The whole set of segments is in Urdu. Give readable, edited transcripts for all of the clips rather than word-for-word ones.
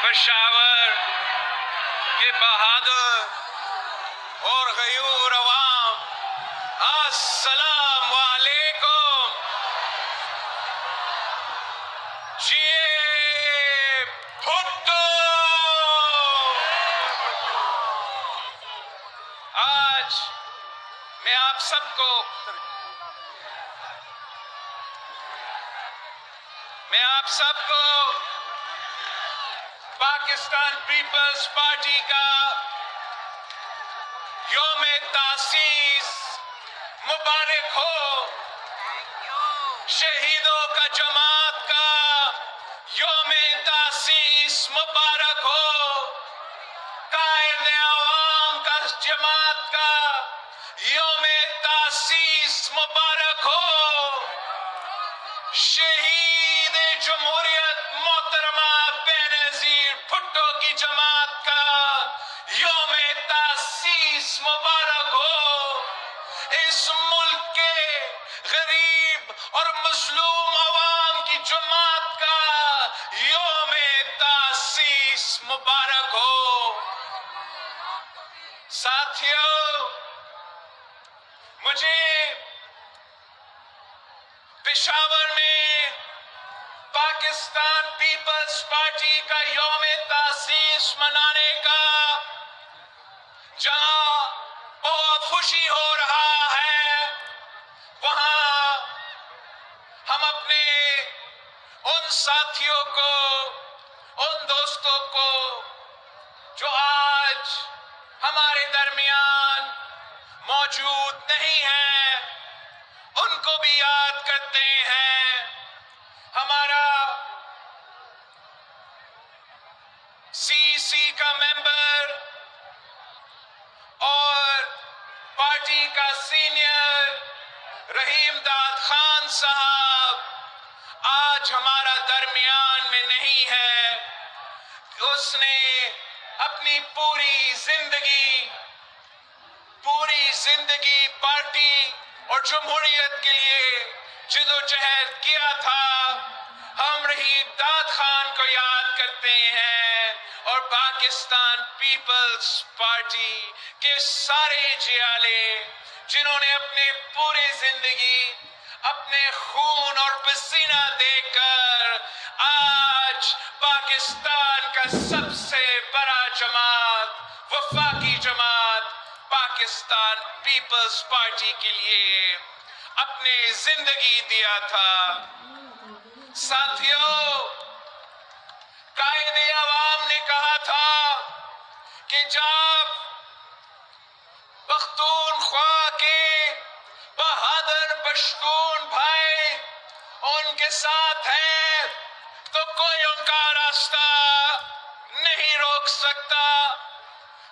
پشاور کے بہادر اور غیور عوام، السلام علیکم۔ جیے بھٹو۔ آج میں آپ سب کو پاکستان پیپلز پارٹی کا یوم تاسیس مبارک ہو۔ شہیدوں کا جماعت کا یوم تاسیس مبارک ہو۔ قائد عوام کا جماعت کا یوم تاسیس مبارک ہو۔ شہید جمہوریت محترمہ بینظیر بھٹو کی جماعت کا یوم تاسیس مبارک ہو۔ اس ملک کے غریب اور مظلوم عوام کی جماعت کا یوم تاسیس مبارک ہو۔ ساتھیو، مجھے پشاور میں پاکستان پیپلز پارٹی کا یوم تاسیس منانے کا جہاں بہت خوشی ہو رہا ہے، وہاں ہم اپنے ان ساتھیوں کو، ان دوستوں کو جو آج ہمارے درمیان موجود نہیں ہیں، ان کو بھی یاد کرتے ہیں۔ ہمارا سی کا ممبر اور پارٹی کا سینئر رحیم داد خان صاحب آج ہمارا درمیان میں نہیں ہے۔ اس نے اپنی پوری زندگی پارٹی اور جمہوریت کے لیے جدوجہد کیا تھا۔ ہم رحیم داد خان کو یاد کرتے ہیں اور پاکستان پیپلز پارٹی کے سارے جیالے جنہوں نے اپنے پوری زندگی اپنے خون اور پسینہ دے کر آج پاکستان کا سب سے بڑا جماعت، وفاقی جماعت پاکستان پیپلز پارٹی کے لیے اپنے زندگی دیا تھا۔ ساتھیو، قائد عوام نے کہا تھا کہ جب پختونخوا کے بہادر پشتون بھائی ان کے ساتھ ہے تو کوئی ان کا راستہ نہیں روک سکتا۔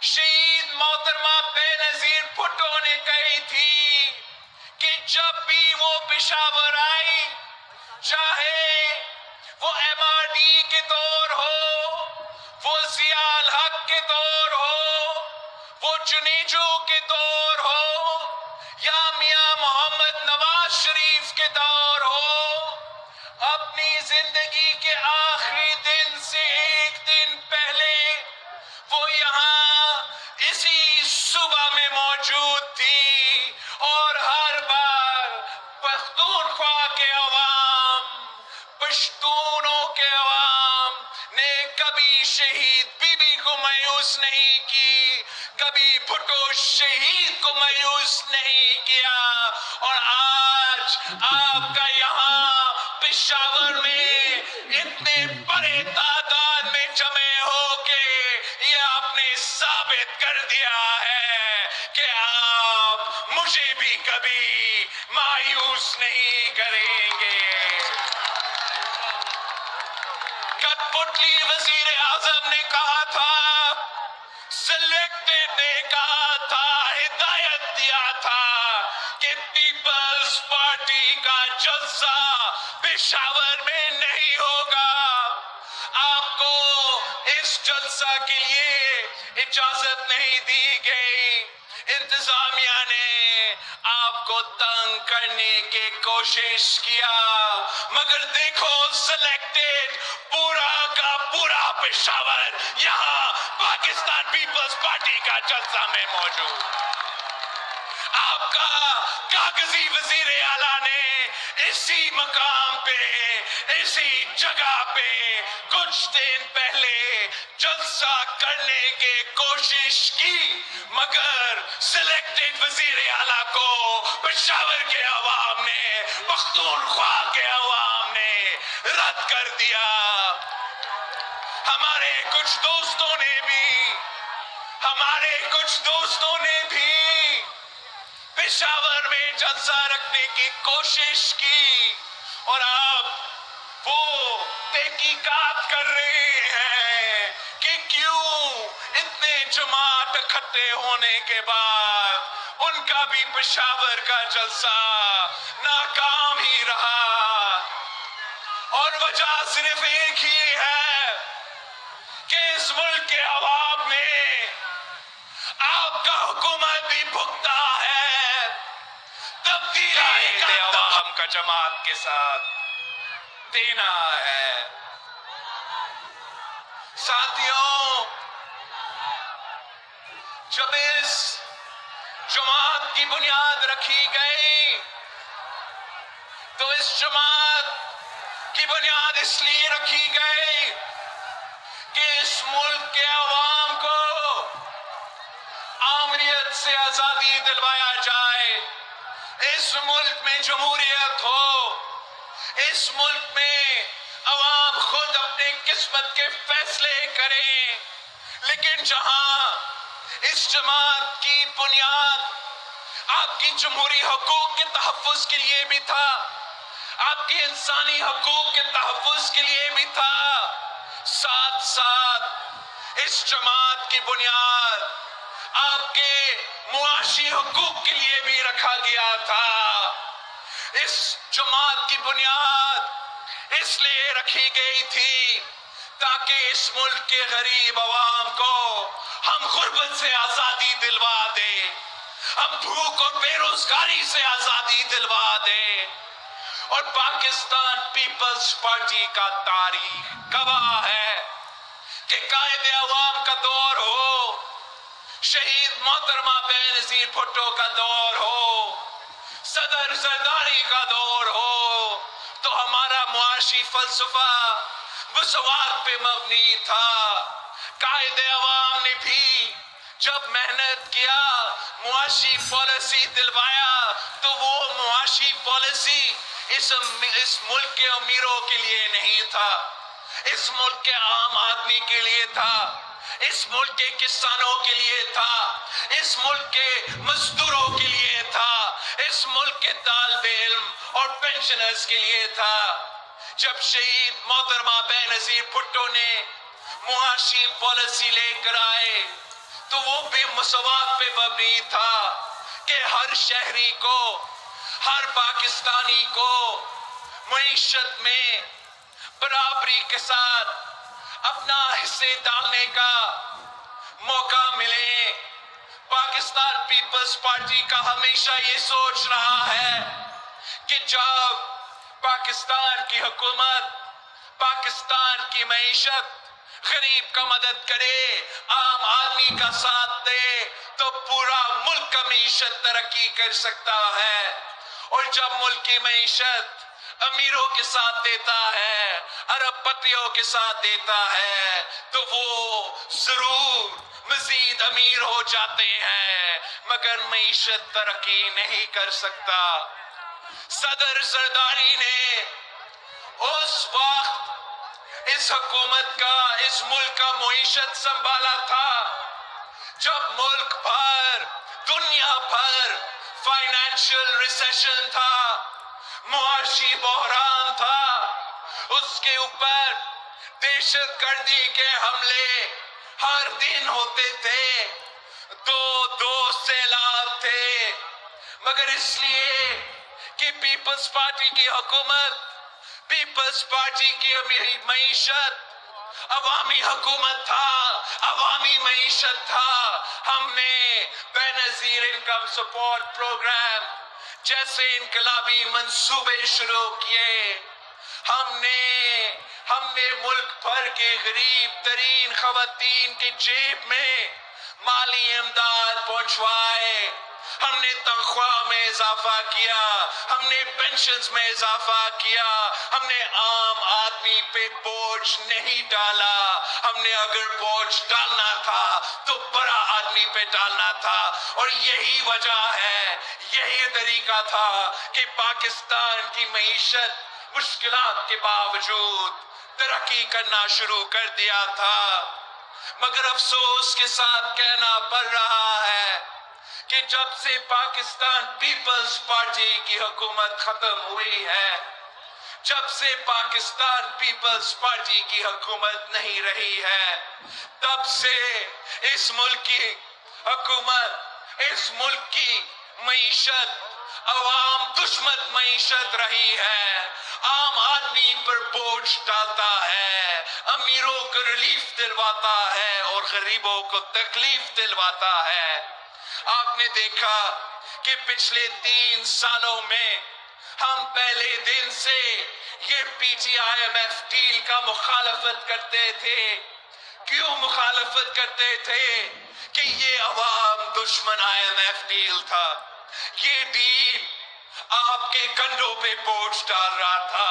شہید محترمہ بینظیر بھٹو نے کہی تھی کہ جب بھی وہ پشاور آئی، چاہے وہ ایم آر ڈی کے دور ہو، وہ ضیاء الحق کے دور ہو، وہ جنیجو کے دور ہو، یا میاں محمد نواز شریف کے دور ہو، اپنی زندگی کے آخری دن سے ایک دن پہلے وہ یہاں اسی صوبہ میں موجود تھی اور ہر بار پختونخوا کے عوام، پشتونوں کے عوام نے کبھی شہید بی بی کو مایوس نہیں کی، کبھی بھٹو شہید کو مایوس نہیں کیا۔ اور آج آپ کا یہاں پشاور میں اتنے بڑے تعداد میں جمع ہو کے یہ آپ نے ثابت کر دیا ہے کہ آپ مجھے بھی کبھی مایوس نہیں کریں گے۔ کٹپٹلی وزیر اعظم نے کہا تھا، سلیکٹڈ نے کہا تھا، ہدایت دیا تھا کہ پیپلز پارٹی کا جلسہ پشاور میں نہیں ہوگا۔ آپ کو اس جلسہ کے لیے اجازت نہیں دی گئی۔ انتظامیہ نے آپ کو تنگ کرنے کی کوشش کیا، مگر دیکھو سلیکٹڈ پورا کا پورا پشاور یہاں پاکستان پیپلز پارٹی کا جلسہ میں موجود۔ آپ کا کاغذی وزیر اعلیٰ نے اسی مقام پہ، اسی جگہ پہ کچھ دن پہلے جلسہ کرنے کی کوشش کی، مگر سلیکٹڈ وزیر اعلیٰ کو پشاور کے عوام نے، پختونخوا کے عوام نے رد کر دیا۔ ہمارے کچھ دوستوں نے بھی پشاور میں جلسہ رکھنے کی کوشش کی، اور اب وہ تحقیقات کر رہے ہیں کہ کیوں اتنے جماعت اکٹھے ہونے کے بعد ان کا بھی پشاور کا جلسہ ناکام ہی رہا۔ اور وجہ صرف ایک ہی ہے کہ اس ملک کے عوام نے آپ کا حکومت بھی بھگتا ہے، تبدیلی عوام کا جماعت کے ساتھ دینا ہے۔ ساتھیوں، جب اس جماعت کی بنیاد رکھی گئی تو اس جماعت کی بنیاد اس لیے رکھی گئی کہ اس ملک کے عوام کو آمریت سے آزادی دلوایا جائے، اس ملک میں جمہوریت ہو، اس ملک میں عوام خود اپنی قسمت کے فیصلے کریں۔ لیکن جہاں اس جماعت کی بنیاد آپ کی جمہوری حقوق کے تحفظ کے لیے بھی تھا، آپ کے انسانی حقوق کے تحفظ کے لیے بھی تھا، ساتھ ساتھ اس جماعت کی بنیاد آپ کے معاشی حقوق کے لیے بھی رکھا گیا تھا۔ اس جماعت کی بنیاد اس لیے رکھی گئی تھی تاکہ اس ملک کے غریب عوام کو ہم غربت سے آزادی دلوا دیں، ہم بھوک اور بے روزگاری سے آزادی دلوا دیں۔ اور پاکستان پیپلز پارٹی کا تاریخ گواہ ہے کہ قائد عوام کا دور ہو، شہید محترمہ بے نظیر بھٹو کا دور ہو، صدر زرداری کا دور ہو، تو ہمارا معاشی فلسفہ مساوات پہ مبنی تھا۔ قائد عوام نے بھی جب محنت کیا، معاشی پالیسی دلوایا، تو وہ معاشی پالیسی اس ملک کے امیروں کے لیے نہیں تھا، اس ملک کے عام آدمی کے لیے تھا، اس ملک کے کسانوں کے لیے تھا، اس ملک کے مزدوروں کے لیے تھا، اس ملک کے طالب علم اور پینشنرز کے لیے تھا۔ جب شہید محترمہ بے نظیر بھٹو نے معاشی پالیسی لے کر آئے تو وہ بھی مساوات پہ مبنی تھا کہ ہر شہری کو، ہر پاکستانی کو معیشت میں برابری کے ساتھ اپنا حصے ڈالنے کا موقع ملے۔ پاکستان پیپلز پارٹی کا ہمیشہ یہ سوچ رہا ہے کہ جب پاکستان کی حکومت پاکستان کی معیشت غریب کا مدد کرے، عام آدمی کا ساتھ دے، تو پورا ملک کا معیشت ترقی کر سکتا ہے۔ اور جب ملک کی معیشت امیروں کے ساتھ دیتا ہے، ارب پتیوں کے ساتھ دیتا ہے، تو وہ ضرور مزید امیر ہو جاتے ہیں، مگر معیشت ترقی نہیں کر سکتا۔ صدر زرداری نے اس وقت اس حکومت کا، اس ملک کا معیشت سنبھالا تھا جب ملک بھر، دنیا بھر فائنینشل ریسیشن تھا، معاشی بحران تھا، اس کے اوپر دہشت گردی کے حملے ہر دن ہوتے تھے، دو سیلاب تھے، مگر اس لیے کہ پیپلز پارٹی کی حکومت، پیپلز پارٹی کی معیشت عوامی حکومت تھا، عوامی معیشت تھا، ہم نے بے نظیر انکم سپورٹ پروگرام جیسے انقلابی منصوبے شروع کیے، ہم نے ملک بھر کے غریب ترین خواتین کے جیب میں مالی امداد پہنچوائے، ہم نے تنخواہ میں اضافہ کیا، ہم نے پینشنز میں اضافہ کیا، ہم نے عام آدمی پہ بوجھ نہیں ڈالا، ہم نے اگر بوجھ ڈالنا تھا تو بڑا آدمی پہ ڈالنا تھا، اور یہی وجہ ہے، یہی طریقہ تھا کہ پاکستان کی معیشت مشکلات کے باوجود ترقی کرنا شروع کر دیا تھا۔ مگر افسوس کے ساتھ کہنا پڑ رہا ہے کہ جب سے پاکستان پیپلز پارٹی کی حکومت ختم ہوئی ہے، جب سے پاکستان پیپلز پارٹی کی حکومت نہیں رہی ہے، تب سے اس ملک کی حکومت، اس ملک کی معیشت عوام دشمن معیشت رہی ہے، عام آدمی پر بوجھ ڈالتا ہے، امیروں کو ریلیف دلواتا ہے اور غریبوں کو تکلیف دلواتا ہے۔ آپ نے دیکھا کہ پچھلے 3 سالوں میں ہم پہلے دن سے یہ P T I M F deal کا مخالفت کرتے تھے۔ کیوں مخالفت کرتے تھے؟ کہ یہ عوام دشمن آئی ایم ایف ڈیل تھا، یہ ڈیل آپ کے کندھوں پہ بوجھ ڈال رہا تھا۔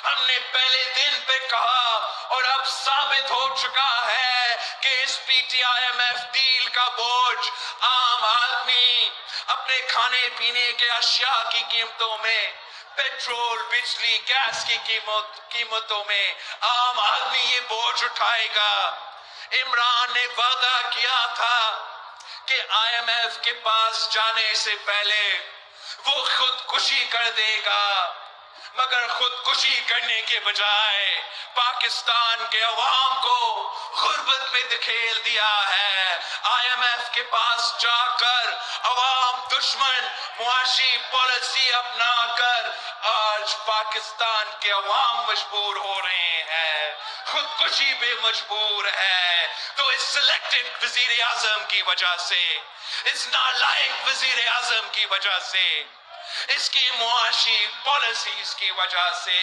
ہم نے پہلے دن پہ کہا اور اب ثابت ہو چکا ہے کہ اس P T I M F deal کا بوجھ عام آدمی اپنے کھانے پینے کے اشیاء کی قیمتوں میں، پیٹرول، بجلی، گیس کی قیمتوں میں عام آدمی یہ بوجھ اٹھائے گا۔ عمران نے وعدہ کیا تھا کہ آئی ایم ایف کے پاس جانے سے پہلے وہ خودکشی کر دے گا، مگر خودکشی کرنے کے بجائے پاکستان کے عوام کو غربت میں دھکیل دیا ہے۔ آئی ایم ایف کے پاس جا کر عوام دشمن معاشی پالیسی اپنا کر آج پاکستان کے عوام مجبور ہو رہے ہیں، خودکشی پہ مجبور ہے۔ تو اس سلیکٹڈ وزیر اعظم کی وجہ سے، اس نالائق وزیر اعظم کی وجہ سے، اس کی معاشی پالیسیز کی وجہ سے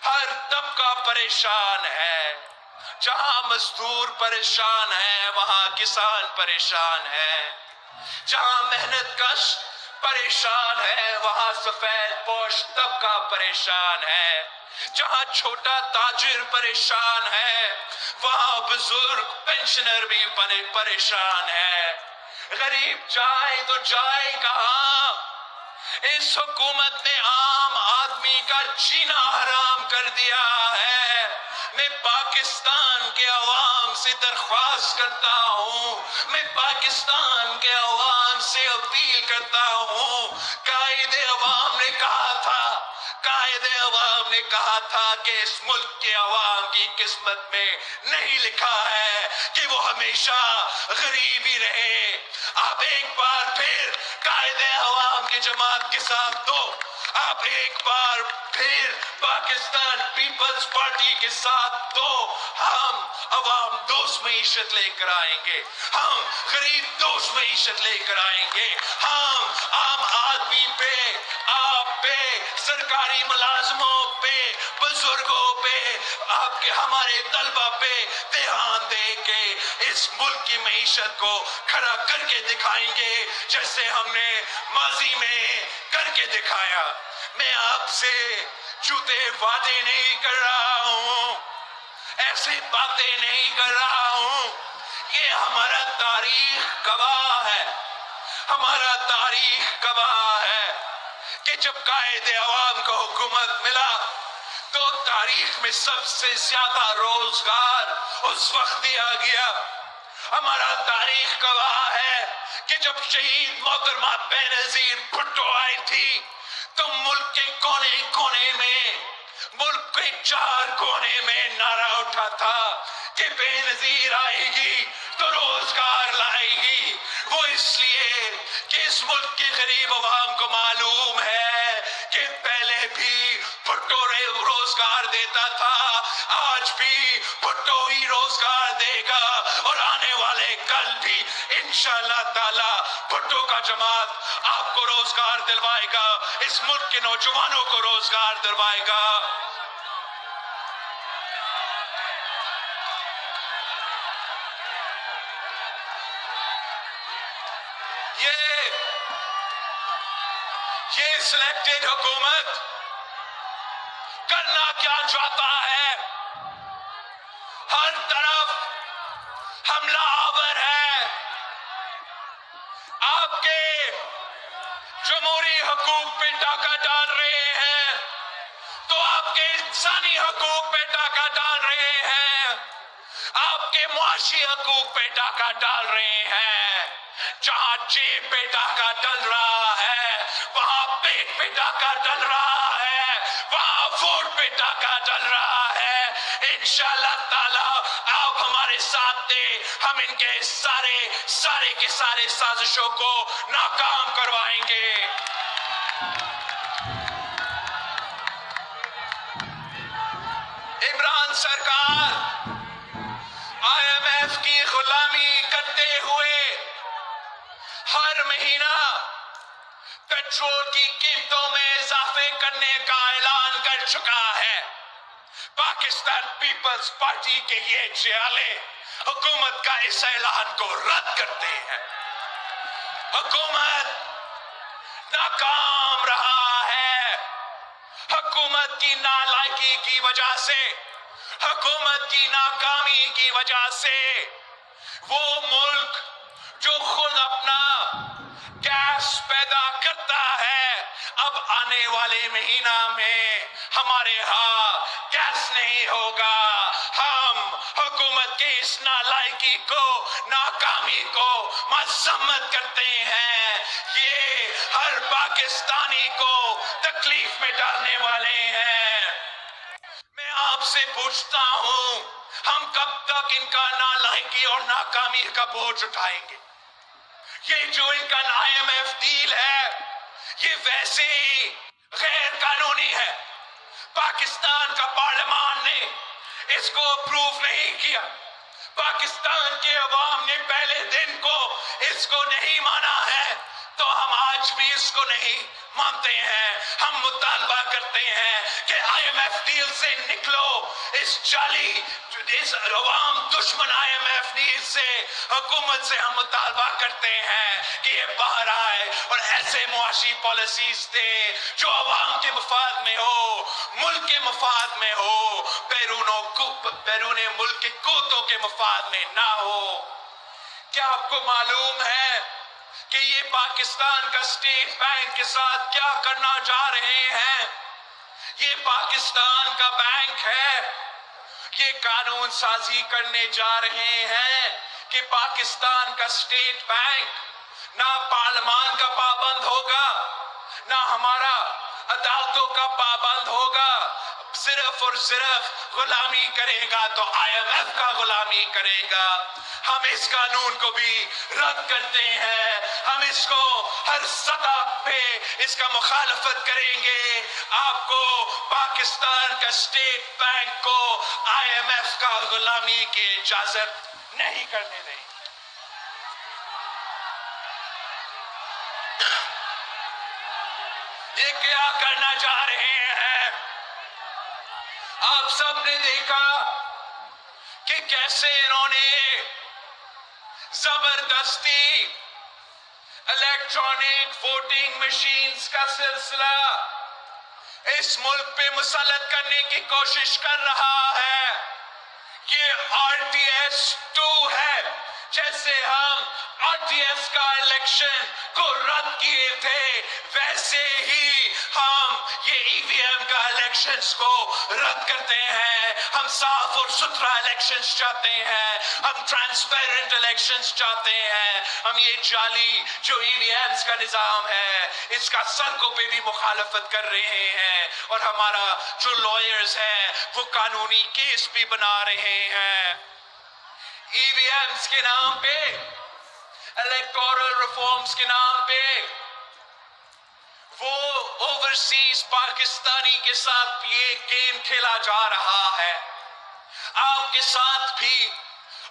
ہر طبقہ پریشان ہے۔ جہاں مزدور پریشان ہے وہاں کسان پریشان ہے، جہاں محنت کش پریشان ہے وہاں سفید پوش طبقہ پریشان ہے، جہاں چھوٹا تاجر پریشان ہے وہاں بزرگ پینشنر بھی پریشان ہے۔ غریب جائے تو جائے کہاں؟ اس حکومت نے عام آدمی کا جینا حرام کر دیا ہے۔ میں پاکستان کے عوام سے درخواست کرتا ہوں، میں پاکستان کے عوام سے اپیل کرتا ہوں، قائد عوام نے کہا تھا، قائد عوام نے کہا تھا کہ اس ملک کے عوام کی قسمت میں نہیں لکھا ہے کہ وہ ہمیشہ غریب ہی رہے۔ آپ ایک بار پھر قائد عوام کی جماعت کے ساتھ دو، آپ ایک بار پھر پاکستان پیپلز پارٹی کے ساتھ دو، ہم عوام دوست معیشت لے کر آئیں گے، ہم غریب دوست معیشت لے کر آئیں گے، ہم عام آدمی پہ، آپ پہ، سرکاری ملازموں پہ، بزرگوں پہ، آپ کے ہمارے طلبہ پہ دھیان دے کے اس ملک کی معیشت کو کھڑا کر کے دکھائیں گے جیسے ہم نے ماضی میں کر کے دکھایا۔ میں آپ سے جھوٹے وعدے نہیں کر رہا ہوں، ایسی باتیں نہیں کر رہا ہوں، یہ ہمارا تاریخ گواہ ہے، ہمارا تاریخ گواہ ہے کہ جب قائد عوام کو حکومت ملا تو تاریخ میں سب سے زیادہ روزگار اس وقت دیا گیا۔ ہمارا تاریخ گواہ ہے کہ جب شہید محترمہ بینظیر بھٹو آئی تھی تو ملک کے کونے کونے میں، ملک کے 4 کونے میں نعرہ اٹھا تھا کہ بینظیر آئے گی تو روزگار لائے گی۔ وہ اس لیے کہ اس ملک کے غریب عوام کو معلوم ہے کہ پہلے بھی بھٹو روزگار دیتا تھا، آج بھی بھٹو ہی روزگار دے گا اور آنے والے کل بھی ان انشاءاللہ تعالی بھٹو کا جماعت آپ کو روزگار دلوائے گا، اس ملک کے نوجوانوں کو روزگار دلوائے گا۔ یہ سلیکٹڈ حکومت کرنا کیا چاہتا ہے؟ ہر طرف حملہ آور ہے، آپ کے جمہوری حقوق پہ ڈاکہ ڈال رہے ہیں تو آپ کے انسانی حقوق پہ ڈاکہ ڈال رہے ہیں، آپ کے معاشی حقوق پہ ڈاکہ ڈال رہے ہیں۔ جہاں جیب پہ ڈاکہ ڈل رہا ہے وہاں پیٹ پہ ڈاکہ ڈل رہا ہے، وہاں ووٹ پہ ڈاکہ ڈل رہا ہے۔ انشاءاللہ تعالی آپ ہمارے ساتھ دیں، ہم ان کے سارے کے سارے سازشوں کو ناکام کروائیں گے۔ عمران سرکار IMF کی غلامی کرتے ہوئے ہر مہینہ پیٹرول کی قیمتوں میں اضافے کرنے کا اعلان کر چکا ہے۔ پاکستان پیپلز پارٹی کے یہ چیالے حکومت کا اس اعلان کو رد کرتے ہیں۔ حکومت ناکام رہا ہے، حکومت کی نالائکی کی وجہ سے، حکومت کی ناکامی کی وجہ سے وہ ملک جو خود اپنا گیس پیدا کرتا ہے، اب آنے والے مہینہ میں ہمارے ہاں گیس نہیں ہوگا۔ ہم حکومت کی اس نالائکی کو، ناکامی کو مذمت کرتے ہیں۔ یہ ہر پاکستانی کو تکلیف میں ڈالنے والے ہیں۔ میں آپ سے پوچھتا ہوں، ہم کب تک ان کا نالائکی اور ناکامی کا بوجھ اٹھائیں گے؟ یہ جو ان کا IMF ڈیل ہے یہ ویسے ہی غیر قانونی ہے۔ پاکستان کا پارلیمان نے اس کو اپروو نہیں کیا، پاکستان کے عوام نے پہلے دن کو اس کو نہیں مانا ہے، تو ہم آج بھی اس کو نہیں مانتے ہیں۔ ہم مطالبہ کرتے ہیں کہ IMF ڈیل سے نکلو، اس جعلی، اس عوام دشمن IMF ڈیل سے، حکومت سے ہم مطالبہ کرتے ہیں کہ یہ باہر آئے اور ایسے معاشی پالیسیز دے جو عوام کے مفاد میں ہو، ملک کے مفاد میں ہو، بیرون ملک کے قوتوں کے مفاد میں نہ ہو۔ کیا آپ کو معلوم ہے کہ یہ پاکستان کا اسٹیٹ بینک کے ساتھ کیا کرنا چاہ رہے ہیں؟ یہ پاکستان کا بینک ہے، یہ قانون سازی کرنے جا رہے ہیں کہ پاکستان کا اسٹیٹ بینک نہ پارلیمان کا پابند ہوگا، نہ ہمارا عدالتوں کا پابند ہوگا، صرف اور صرف غلامی کرے گا تو IMF کا غلامی کرے گا۔ ہم اس قانون کو بھی رد کرتے ہیں، ہم اس کو ہر سطح پہ اس کا مخالفت کریں گے۔ آپ کو پاکستان کا اسٹیٹ بینک کو IMF کا غلامی کی اجازت نہیں کرنے دیں۔ یہ کیا کرنا چاہ رہے ہیں؟ آپ سب نے دیکھا کہ کیسے انہوں نے زبردستی الیکٹرانک ووٹنگ مشینز کا سلسلہ اس ملک پہ مسلط کرنے کی کوشش کر رہا ہے۔ یہ RTS 2 ہے، جیسے ہم RTS کا الیکشن کو رد کیے تھے ویسے ہی ہم یہ EVM کا الیکشنز کو رد کرتے ہیں۔ ہم صاف اور ستھرا الیکشنز چاہتے ہیں، ہم ٹرانسپیرنٹ الیکشنز چاہتے ہیں۔ ہم یہ جعلی جو EVMs کا نظام ہے اس کا سڑکوں پہ بھی مخالفت کر رہے ہیں، اور ہمارا جو لائرز ہیں وہ قانونی کیس بھی بنا رہے ہیں۔ EVMs کے نام پہ، الیکٹورل ریفارمز کے نام پہ وہ اوورسیز پاکستانی کے ساتھ یہ گیم کھیلا جا رہا ہے۔ آپ کے ساتھ بھی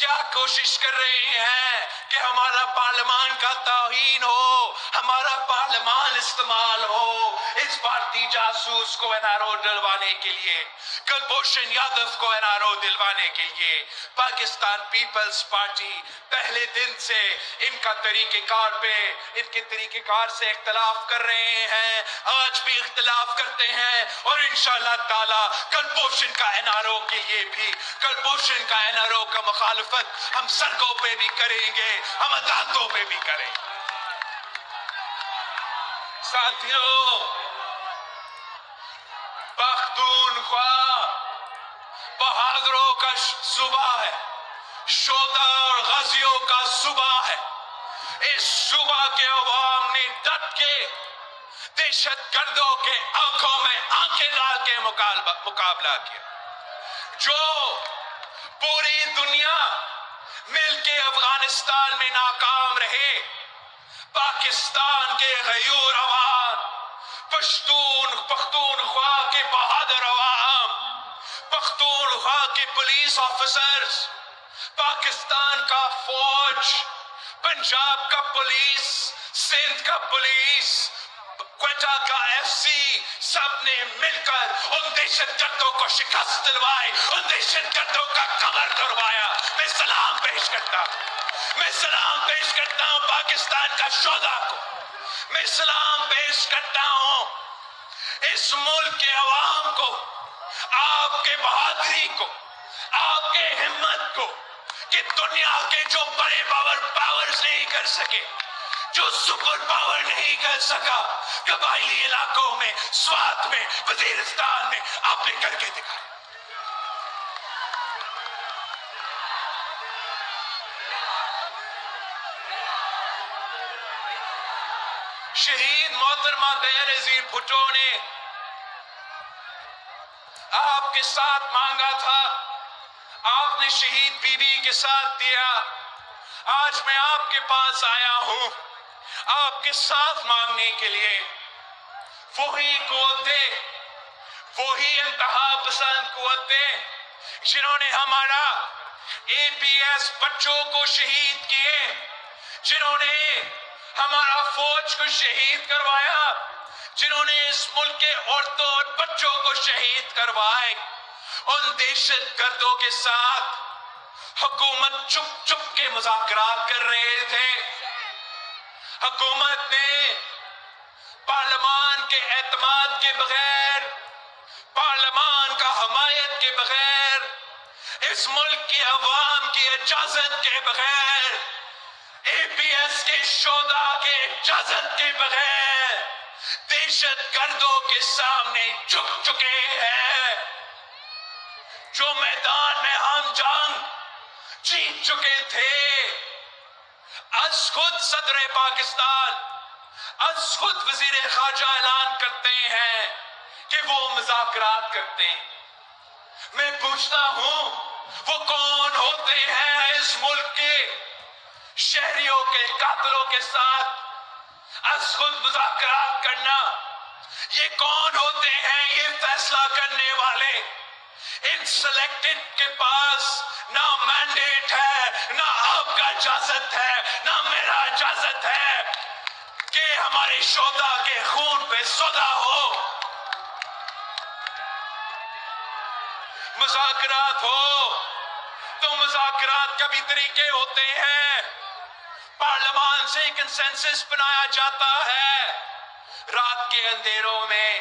کیا کوشش کر رہے ہیں کہ ہمارا پارلیمان کا توہین ہو، ہمارا پارلیمان استعمال ہو اس بھارتی جاسوس کو این آر او دلوانے کے لیے، کلبھوشن یادو کو این آر او دلوانے کے لیے۔ پاکستان پیپلز پارٹی پہلے دن سے ان کا طریقہ کار پہ، ان کے طریقہ کار سے اختلاف کر رہے ہیں، آج بھی اختلاف کرتے ہیں، اور انشاءاللہ تعالی کلبھوشن کا این آر او کے لیے بھی، کلبھوشن کا این آر او کا مخالفت ہم سڑکوں پہ بھی کریں گے، ہم عدالتوں پہ بھی کریں گے۔ ساتھیوں، پختونخوا بہادروں کا صوبہ ہے، شہدا اور غازیوں کا صوبہ ہے۔ اس صوبہ کے عوام نے ڈٹ کے دہشت گردوں کے آنکھوں میں آنکھیں ڈال کے مقابلہ کیا۔ جو پوری دنیا مل کے افغانستان میں ناکام رہے، پاکستان کے غیور عوام، پختونخوا کے بہادر عوام، پختونخوا کے پولیس آفیسرز، پاکستان کا فوج، پنجاب کا پولیس، سندھ کا پولیس، کوئٹہ کا ایف سی، سب نے مل کر ان دہشت گردوں کو شکست دلوائی، ان دہشت گردوں کا کمر توڑوایا۔ میں سلام پیش کرتا ہوں، میں سلام پیش کرتا ہوں پاکستان کا شہدا کو، میں سلام پیش کرتا ہوں اس ملک کے عوام کو، آپ کے بہادری کو، آپ کے ہمت کو، کہ دنیا کے جو بڑے پاورز نہیں کر سکے، جو سپر پاور نہیں کر سکا، قبائلی علاقوں میں، سوات میں، وزیرستان میں، آپ نے کر کے دکھایا۔ شہید محترمہ بینظیر بھٹو نے آپ کے ساتھ مانگا تھا، آپ نے شہید بی بی کے ساتھ دیا، آج میں آپ کے پاس آیا ہوں آپ کے ساتھ مانگنے کے لیے۔ وہی قوتیں، وہی انتہا پسند قوتیں جنہوں نے ہمارا اے پی ایس بچوں کو شہید کیے، جنہوں نے ہمارا فوج کو شہید کروایا، جنہوں نے اس ملک کے عورتوں اور بچوں کو شہید کروائے، ان دہشت گردوں کے ساتھ حکومت چپ چپ کے مذاکرات کر رہے تھے۔ حکومت نے پارلیمان کے اعتماد کے بغیر، پارلیمان کا حمایت کے بغیر، اس ملک کی عوام کی اجازت کے بغیر، اے پی ایس کے شہدا کے اجازت کے بغیر دہشت گردوں کے سامنے جھک چکے ہیں۔ جو میدان میں ہم جنگ جیت چکے تھے، از خود صدر پاکستان، از خود وزیر خارجہ اعلان کرتے ہیں کہ وہ مذاکرات کرتے ہیں۔ میں پوچھتا ہوں وہ کون ہوتے ہیں اس ملک کے شہریوں کے قاتلوں کے ساتھ از خود مذاکرات کرنا؟ یہ کون ہوتے ہیں یہ فیصلہ کرنے والے؟ ان سلیکٹڈ کے پاس نہ مینڈیٹ ہے، نہ آپ کا اجازت ہے، نہ میرا اجازت ہے کہ ہمارے شہدا کے خون پہ سودا ہو۔ مذاکرات ہو تو مذاکرات کا بھی طریقے ہوتے ہیں، پارلیمان سے کنسنسس بنایا جاتا ہے، رات کے اندھیروں میں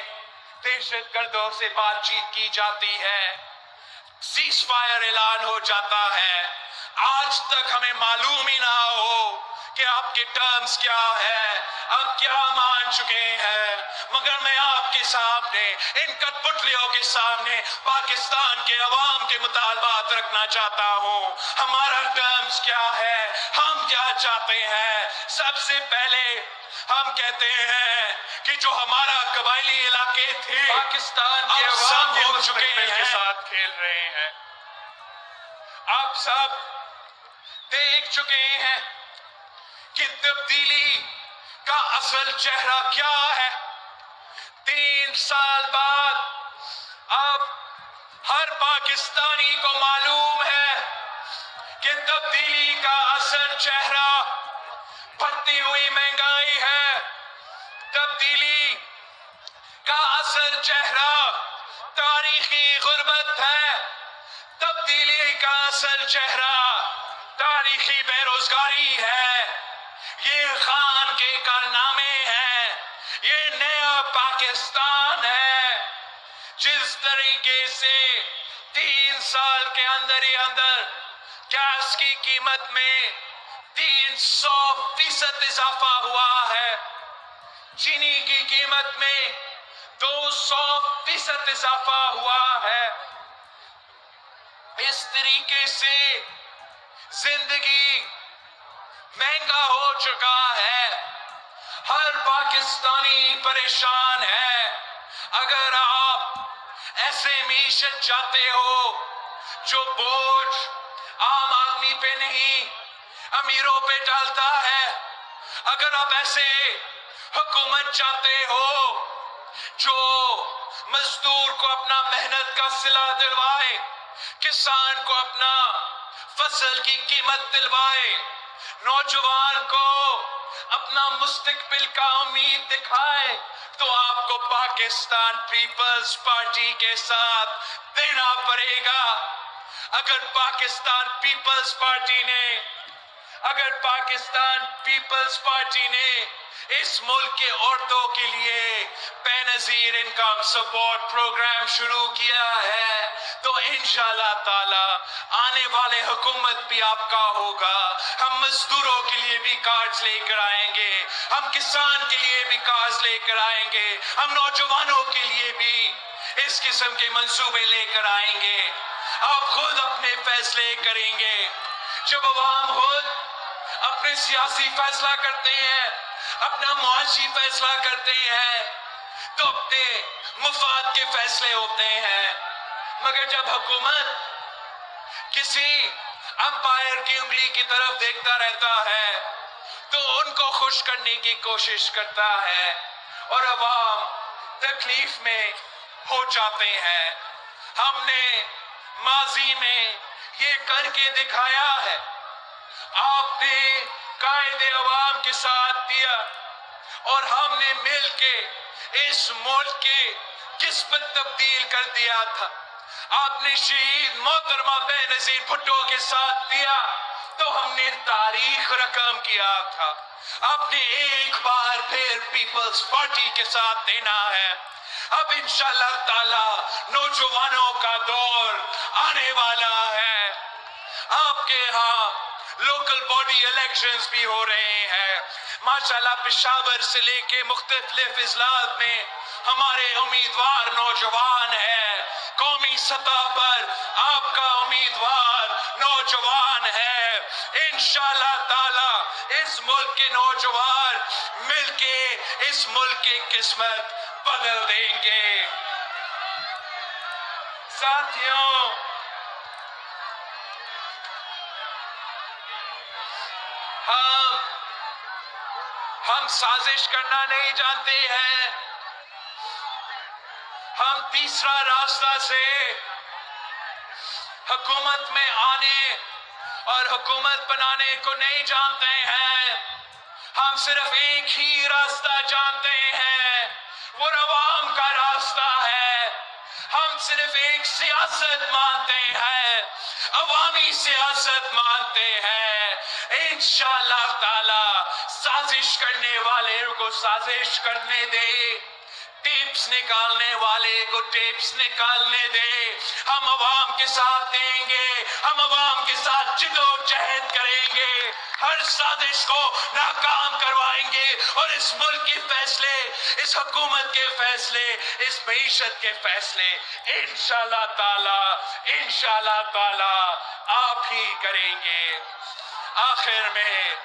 دہشت گردوں سے بات چیت کی جاتی ہے، سیز فائر اعلان ہو جاتا ہے۔ آج تک ہمیں معلوم ہی نہ ہو کہ آپ کے ٹرمز کیا ہے، آپ کیا مان چکے ہیں، مگر میں آپ کے سامنے، ان کٹ پتلیوں کے سامنے پاکستان کے عوام کے مطالبات رکھنا چاہتا ہوں۔ ہمارا ٹرمز کیا ہے، ہم کیا چاہتے ہیں؟ سب سے پہلے ہم کہتے ہیں کہ جو ہمارا قبائلی علاقے تھے، پاکستان کے عوام ہو چکے ہیں، کے ساتھ کھیل رہے ہیں۔ آپ سب دیکھ چکے ہیں کہ تبدیلی کا اصل چہرہ کیا ہے۔ 3 سال بعد اب ہر پاکستانی کو معلوم ہے کہ چہرہ بڑھتی ہوئی مہنگائی ہے. تبدیلی کا اصل چہرہ تاریخی غربت ہے. تبدیلی کا اصل چہرہ تاریخی بے روزگاری ہے. یہ خان کے کارنامے ہیں. یہ نیا پاکستان ہے. جس طریقے سے 3 سال کے اندر ہی اندر گیس کی قیمت میں 300% اضافہ ہوا ہے. چینی کی قیمت میں 200% اضافہ ہوا ہے. اس طریقے سے زندگی مہنگا ہو چکا ہے. ہر پاکستانی پریشان ہے. اگر آپ ایسے معیشت چاہتے ہو جو بوجھ عام آدمی پہ نہیں امیروں پہ ڈالتا ہے، اگر آپ ایسے حکومت چاہتے ہو جو مزدور کو اپنا محنت کا صلہ دلوائے، کسان کو اپنا فصل کی قیمت دلوائے، نوجوان کو اپنا مستقبل کا امید دکھائے، تو آپ کو پاکستان پیپلز پارٹی کے ساتھ دینا پڑے گا. اگر پاکستان پیپلز پارٹی نے اس ملک کے عورتوں کے لیے بے نظیر انکم سپورٹ پروگرام شروع کیا ہے، تو انشاءاللہ تعالی آنے والے حکومت بھی آپ کا ہوگا. ہم مزدوروں کے لیے بھی کارڈز لے کر آئیں گے، ہم کسان کے لیے بھی کارڈز لے کر آئیں گے، ہم نوجوانوں کے لیے بھی اس قسم کے منصوبے لے کر آئیں گے. آپ خود اپنے فیصلے کریں گے. جب عوام خود اپنے سیاسی فیصلہ کرتے ہیں، اپنا معاشی فیصلہ کرتے ہیں، تو اپنے مفاد کے فیصلے ہوتے ہیں. مگر جب حکومت کسی امپائر کی انگلی کی طرف دیکھتا رہتا ہے تو ان کو خوش کرنے کی کوشش کرتا ہے اور عوام تکلیف میں ہو جاتے ہیں. ہم نے ماضی میں یہ کر کے دکھایا ہے. آپ نے قائد عوام کے ساتھ دیا اور ہم نے مل کے اس ملک کی قسمت تبدیل کر دیا تھا. آپ نے شہید محترمہ بے نظیر بھٹو کے ساتھ دیا تو ہم نے تاریخ رقم کیا تھا. آپ نے ایک بار پھر پیپلز پارٹی کے ساتھ دینا ہے. اب انشاءاللہ تعالی نوجوانوں کا دور آنے والا ہے. آپ کے ہاں لوکل باڈی الیکشنز بھی ہو رہے ہیں. ماشاءاللہ پشاور سے لے کے مختلف اضلاع میں ہمارے امیدوار نوجوان ہیں. قومی سطح پر آپ کا امیدوار نوجوان ہے. انشاءاللہ تعالی اس ملک کے نوجوان مل کے اس ملک کی قسمت بدل دیں گے. ساتھیوں، ہم سازش کرنا نہیں جانتے ہیں. ہم تیسرا راستہ سے حکومت میں آنے اور حکومت بنانے کو نہیں جانتے ہیں. ہم صرف ایک ہی راستہ جانتے ہیں، وہ عوام کا راستہ ہے. ہم صرف ایک سیاست مانتے ہیں، عوامی سیاست مانتے ہیں. انشاءاللہ تعالی سازش کرنے والے کو سازش کرنے دے، ٹیپس نکالنے والے کو ٹیپس نکالنے دے. ہم عوام کے ساتھ دیں گے، ہم عوام کے ساتھ جدوجہد کریں گے، ہر سازش کو ناکام کروائیں گے اور اس ملک کے فیصلے، اس حکومت کے فیصلے، اس معیشت کے فیصلے انشاءاللہ تعالی آپ ہی کریں گے. آخر میں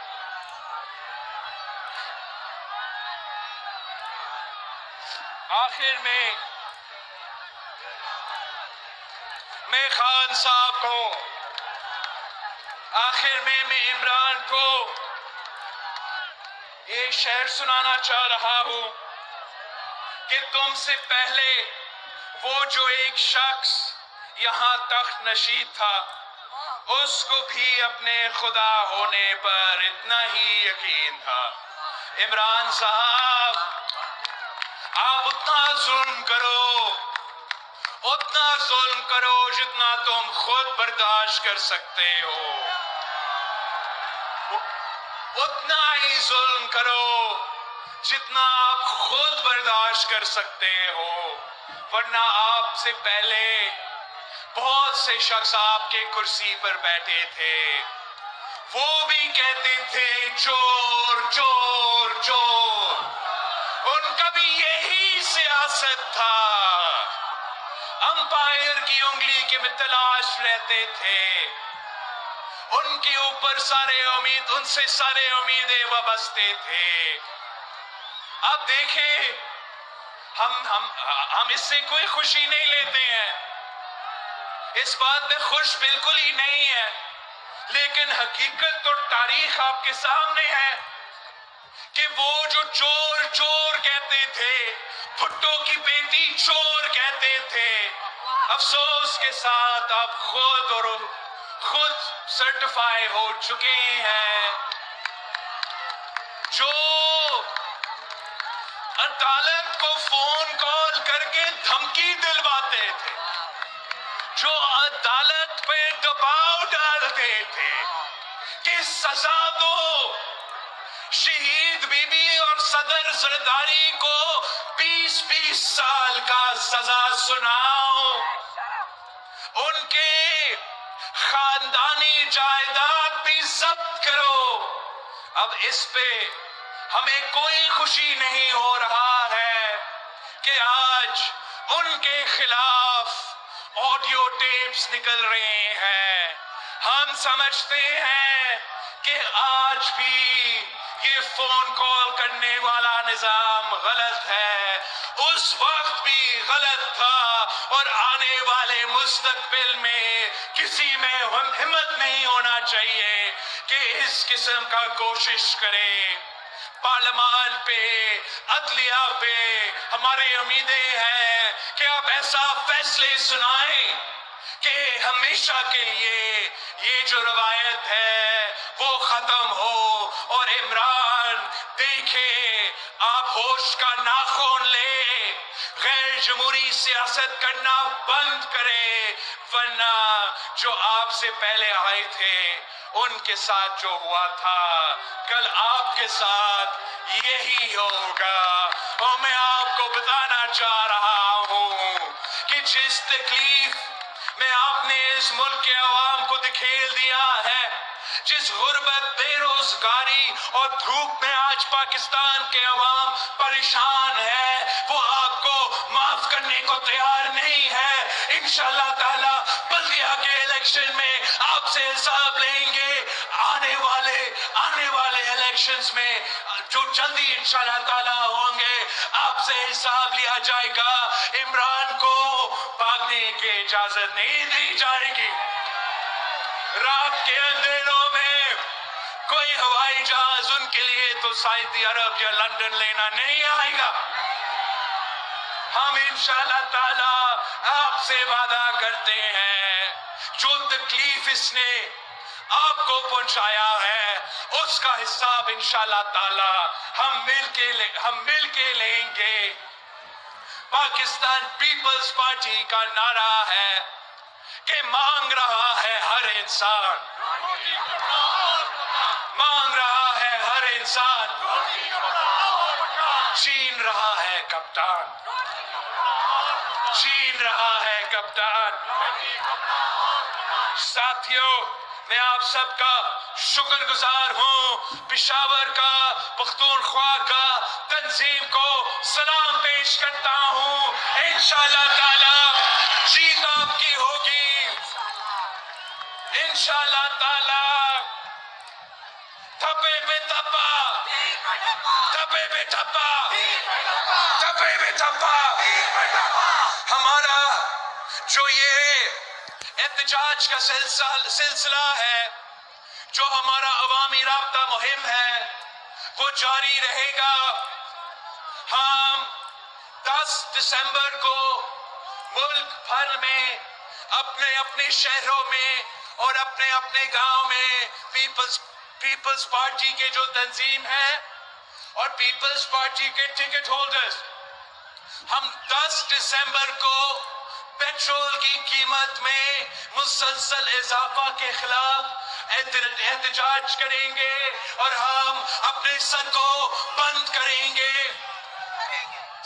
میں خان صاحب کو، آخر میں عمران کو یہ شعر سنانا چاہ رہا ہوں کہ تم سے پہلے وہ جو ایک شخص یہاں تخت نشین تھا، اس کو بھی اپنے خدا ہونے پر اتنا ہی یقین تھا۔ عمران صاحب، آپ اتنا ظلم کرو جتنا تم خود برداشت کر سکتے ہو، اتنا ہی ظلم کرو جتنا آپ خود برداشت کر سکتے ہو، ورنہ آپ سے پہلے بہت سے شخص آپ کے کرسی پر بیٹھے تھے، وہ بھی کہتے تھے چور چور چور، ان کا بھی یہی سیاست تھا، امپائر کی انگلی کے میں تلاش رہتے تھے، ان کے اوپر ان سے سارے امیدیں وابستہ تھے۔ اب دیکھیں، ہم اس سے کوئی خوشی نہیں لیتے ہیں، اس بات پہ خوش بالکل ہی نہیں ہے، لیکن حقیقت اور تاریخ آپ کے سامنے ہے کہ وہ جو چور چور کہتے تھے، بھٹو کی بیٹی چور کہتے تھے، افسوس کے ساتھ آپ خود سرٹیفائی ہو چکے ہیں۔ جو عدالت کو فون کال کر کے دھمکی دلواتے تھے، جو عدالت پہ دباؤ ڈالتے تھے کہ سزا دو، شہید بی بی اور صدر زرداری کو 20 سال کا سزا سناؤ، ان کے خاندانی جائیداد بھی ضبط کرو، اب اس پہ ہمیں کوئی خوشی نہیں ہو رہا ہے کہ آج ان کے خلاف آڈیو ٹیپس نکل رہے ہیں۔ ہم سمجھتے ہیں کہ آج بھی یہ فون کال کرنے والا نظام غلط ہے، اس وقت بھی غلط تھا، اور آنے والے مستقبل میں کسی میں ہمت نہیں ہونا چاہیے کہ اس قسم کا کوشش کرے۔ پارلیمان پہ، عدلیہ پہ ہماری امیدیں ہیں کہ آپ ایسا فیصلے سنائیں کہ ہمیشہ کے لیے یہ جو روایت ہے وہ ختم ہو، اور عمران دیکھے آپ ہوش کا ناخن لے، غیر جمہوری سیاست کرنا بند کرے، ورنہ جو آپ سے پہلے آئے تھے ان کے ساتھ جو ہوا تھا کل آپ کے ساتھ یہی ہوگا۔ اور میں آپ کو بتانا چاہ رہا ہوں کہ جس تکلیف میں آپ نے اس ملک کے عوام کو دکھیل دیا ہے، جس غربت، بے روزگاری اور دھوپ میں آج پاکستان کے عوام پریشان ہے، وہ آپ کو معاف کرنے کو تیار نہیں ہے۔ انشاءاللہ تعالی بلدیہ کے الیکشن میں آپ سے حساب لیں گے، آنے والے الیکشنز میں جو جلدی انشاءاللہ تعالی ہوں گے، آپ سے حساب لیا جائے گا۔ عمران کو بھاگنے کی اجازت نہیں دی جائے گی۔ رات کے اندھیروں میں کوئی ہوائی جہاز ان کے لیے تو سعودی عرب یا لندن لینا نہیں آئے گا۔ ہم انشاءاللہ تعالی آپ سے وعدہ کرتے ہیں، جو تکلیف اس نے آپ کو پہنچایا ہے اس کا حساب انشاءاللہ تعالی ہم مل کے لیں گے۔ پاکستان پیپلز پارٹی کا نعرہ ہے کہ مانگ رہا ہے ہر انسان، مانگ رہا ہے ہر انسان، چھین رہا ہے کپتان، چھین رہا ہے کپتان۔ ساتھیوں، میں آپ سب کا شکر گزار ہوں، پشاور کا، پختونخوا کا تنظیم کو سلام پیش کرتا ہوں۔ انشاءاللہ تعالی جیت آپ کی ہوگی، انشاءاللہ تعالی۔ تھپے پہ تھپا، تھپے پہ تھپا، تھپے پہ تھپا۔ ہمارا جو یہ احتجاج کا سلسلہ ہے، جو ہمارا عوامی رابطہ مہم ہے، وہ جاری رہے گا۔ ہم 10 دسمبر کو ملک بھر میں اپنے اپنے شہروں میں اور اپنے اپنے گاؤں میں پیپلز پارٹی کے جو تنظیم ہے اور پیپلز پارٹی کے ٹکٹ ہولڈرز، ہم 10 دسمبر کو پیٹرول کی قیمت میں مسلسل اضافہ کے خلاف احتجاج کریں گے اور ہم اپنے سر کو بند کریں گے۔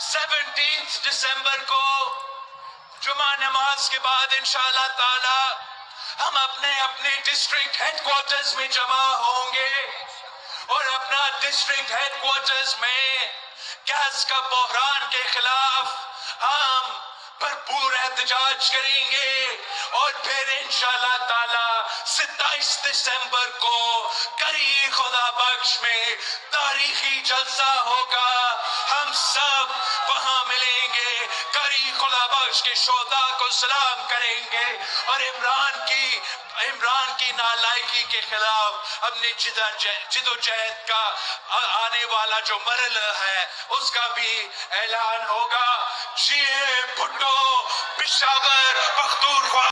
17 دسمبر کو جمعہ نماز کے بعد انشاءاللہ تعالی ہم اپنے اپنے ڈسٹرکٹ ہیڈ کوارٹرز میں جمع ہوں گے اور اپنا ڈسٹرکٹ ہیڈ کوارٹرز میں گیس کا بحران کے خلاف ہم بھرپور احتجاج کریں گے اور پھر انشاءاللہ تعالی 27 دسمبر کو کری خدا بخش میں تاریخی جلسہ ہوگا۔ ہم سب وہاں ملیں گے، کری خدا بخش کے شہداء کو سلام کریں گے اور عمران کی نالائکی کے خلاف اپنے جدوجہد کا آنے والا جو مرحلہ ہے اس کا بھی اعلان ہوگا۔ شیعہ بھٹو پشاور پختونخوا